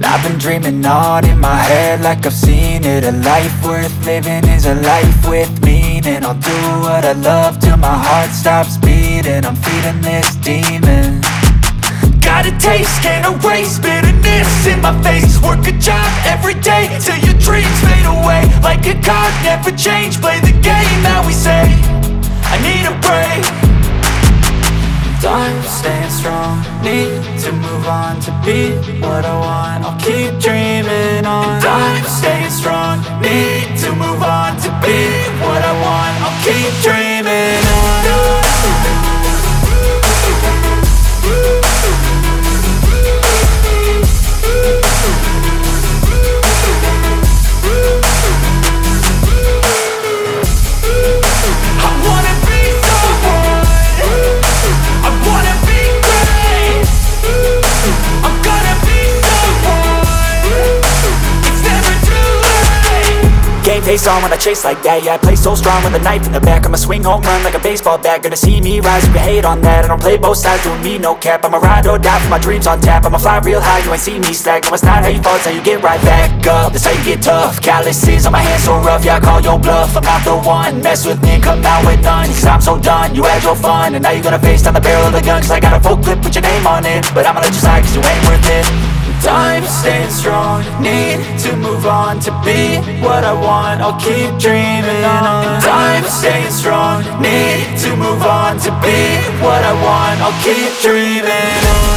I've been dreaming on in my head like I've seen it. A life worth living is a life with meaning. I'll do what I love till my heart stops beating. I'm feeding this demon. Got a taste, can't erase bitterness in my face. Work a job every day till your dreams fade away. Like a card, never change, play the game that we say. I need a break. I'm staying strong, need to move on to be what I want. I'll keep dreaming on. I'm staying strong, need to move on to be what I want. I'll keep dreaming on. Face on when I chase like that. Yeah, I play so strong with a knife in the back. I'ma swing home run like a baseball bat. Gonna see me rise, you can hate on that. I don't play both sides, doing me no cap. I'ma ride or die for my dreams on tap. I'ma fly real high, you ain't see me slack. No, it's not how you fall, it's how you get right back up. That's how you get tough. Calluses on my hands so rough, yeah, I call your bluff. I'm not the one, mess with me and come out with none. Cause I'm so done, you had your fun. And now you're gonna face down the barrel of the gun. Cause I got a full clip with your name on it. But I'ma let you slide cause you ain't worth it. I'm staying strong, need to move on to be what I want. I'll keep dreaming on. I'm staying strong, need to move on to be what I want. I'll keep dreaming on.